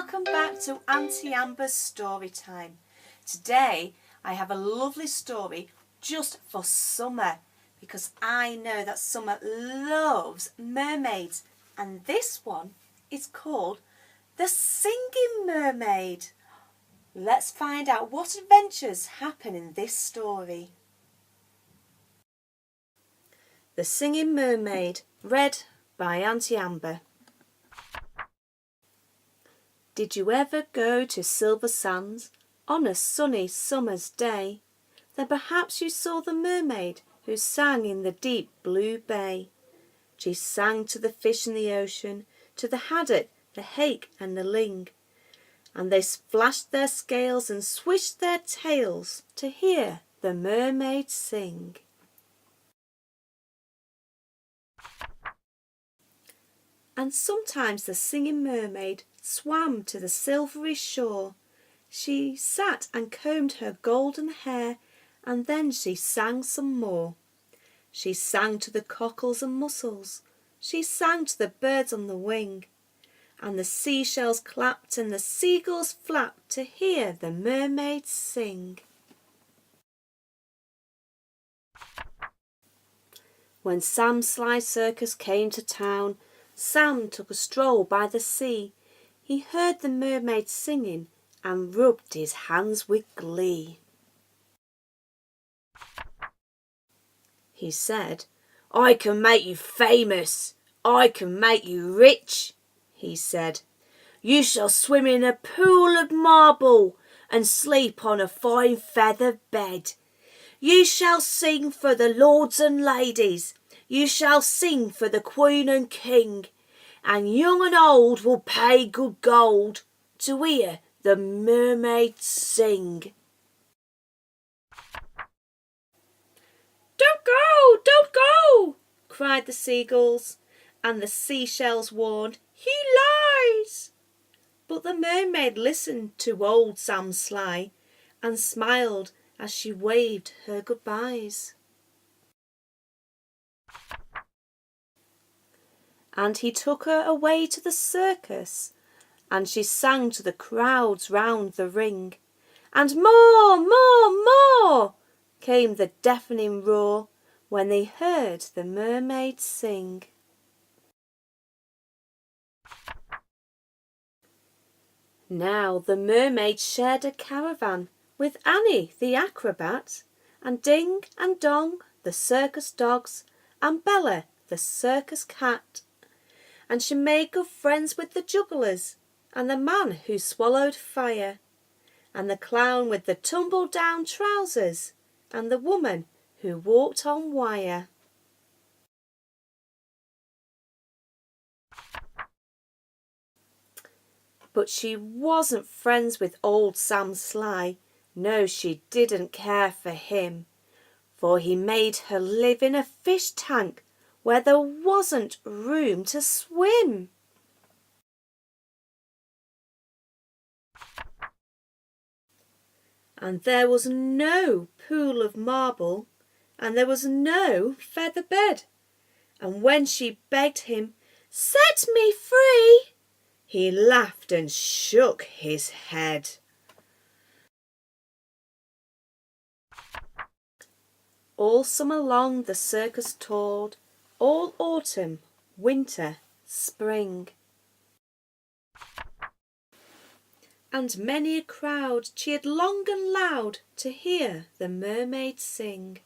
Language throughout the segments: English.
welcome back to Auntie Amber's story time. Today I have a lovely story just for summer because I know that summer loves mermaids, and this one is called The Singing Mermaid. Let's find out what adventures happen in this story. The Singing Mermaid, read by Auntie Amber. Did you ever go to Silversands on a sunny summer's day? Then perhaps you saw the mermaid who sang in the deep blue bay. She sang to the fish in the ocean, to the haddock, the hake and the ling, and they splashed their scales and swished their tails to hear the mermaid sing. And sometimes the singing mermaid swam to the silvery shore. She sat and combed her golden hair, and then she sang some more. She sang to the cockles and mussels, she sang to the birds on the wing, and the seashells clapped and the seagulls flapped to hear the mermaid sing. When Sam Sly's circus came to town, Sam took a stroll by the sea. He heard the mermaid singing and rubbed his hands with glee. He said, "I can make you famous, I can make you rich," he said. "You shall swim in a pool of marble and sleep on a fine feather bed. You shall sing for the lords and ladies, you shall sing for the Queen and King, and young and old will pay good gold to hear the mermaid sing." "Don't go, don't go," cried the seagulls, and the seashells warned, "He lies." But the mermaid listened to old Sam Sly and smiled as she waved her goodbyes. And he took her away to the circus, and she sang to the crowds round the ring, and more, more, more came the deafening roar when they heard the mermaid sing. Now the mermaid shared a caravan with Annie the acrobat, and Ding and Dong the circus dogs, and Bella the circus cat. And she made good friends with the jugglers, and the man who swallowed fire, and the clown with the tumble-down trousers, and the woman who walked on wire. But she wasn't friends with old Sam Sly. No, she didn't care for him, for he made her live in a fish tank where there wasn't room to swim. And there was no pool of marble, and there was no feather bed. And when she begged him, "Set me free," he laughed and shook his head. All summer long the circus toured, all autumn, winter, spring. And many a crowd cheered long and loud to hear the mermaid sing.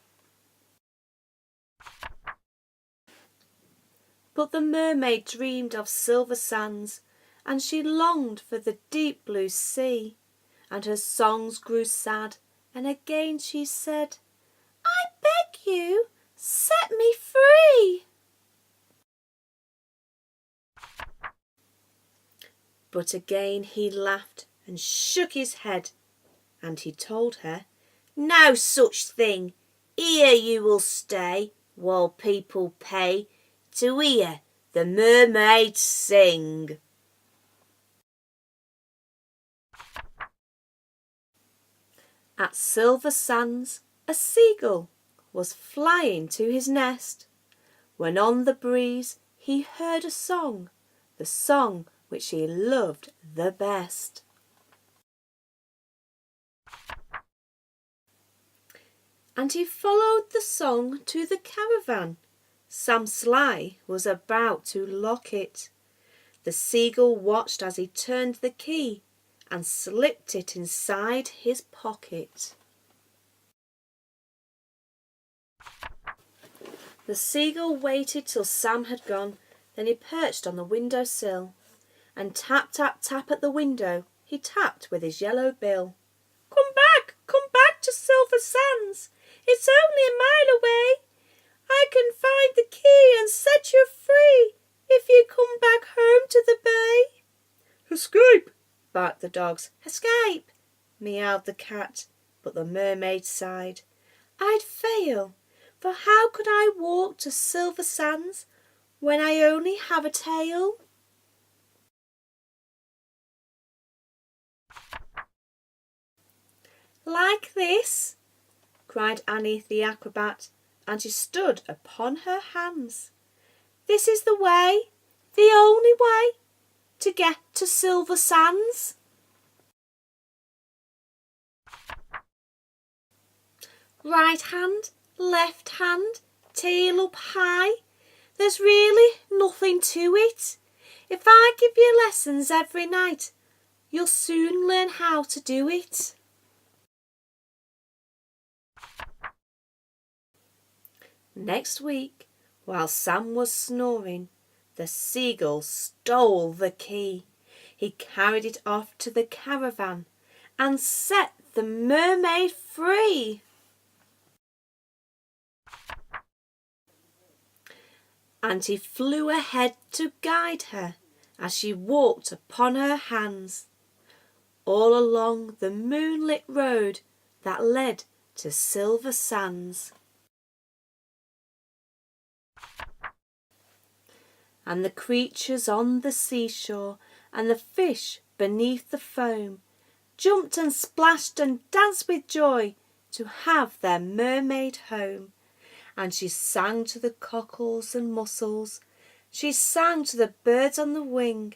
But the mermaid dreamed of Silversands, and she longed for the deep blue sea, and her songs grew sad, and again she said, "I beg you, set me free." But again he laughed and shook his head, and he told her, "No such thing. Here you will stay while people pay to hear the mermaid sing." At Silversands a seagull was flying to his nest, when on the breeze he heard a song, the song which she loved the best. And he followed the song to the caravan. Sam Sly was about to lock it. The seagull watched as he turned the key and slipped it inside his pocket. The seagull waited till Sam had gone, then he perched on the window sill, and tap, tap, tap at the window he tapped with his yellow bill. Come back to Silversands. It's only a mile away. I can find the key and set you free if you come back home to the bay. Escape, barked the dogs. Escape, meowed the cat, but the mermaid sighed. I'd fail, for how could I walk to Silversands when I only have a tail? Like this, cried Annie the acrobat, and she stood upon her hands. This is the way, the only way, to get to Silversands. Right hand, left hand, tail up high. There's really nothing to it. If I give you lessons every night, you'll soon learn how to do it. Next week, while Sam was snoring, the seagull stole the key. He carried it off to the caravan and set the mermaid free. Aunty flew ahead to guide her as she walked upon her hands, all along the moonlit road that led to Silversands. And the creatures on the seashore and the fish beneath the foam jumped and splashed and danced with joy to have their mermaid home. And she sang to the cockles and mussels, she sang to the birds on the wing,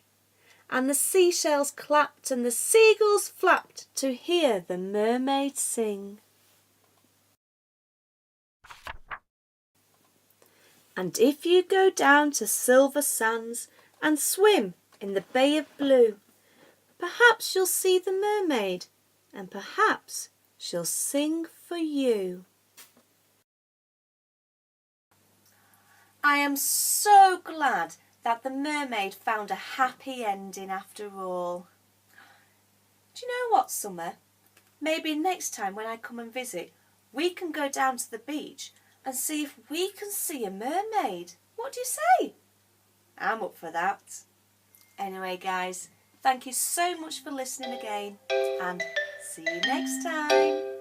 and the seashells clapped and the seagulls flapped to hear the mermaid sing. And if you go down to Silversands and swim in the Bay of Blue, perhaps you'll see the mermaid, and perhaps she'll sing for you. I am so glad that the mermaid found a happy ending after all. Do you know what, Summer? Maybe next time when I come and visit, we can go down to the beach and see if we can see a mermaid. What do you say? I'm up for that. Anyway, guys, thank you so much for listening again, and see you next time.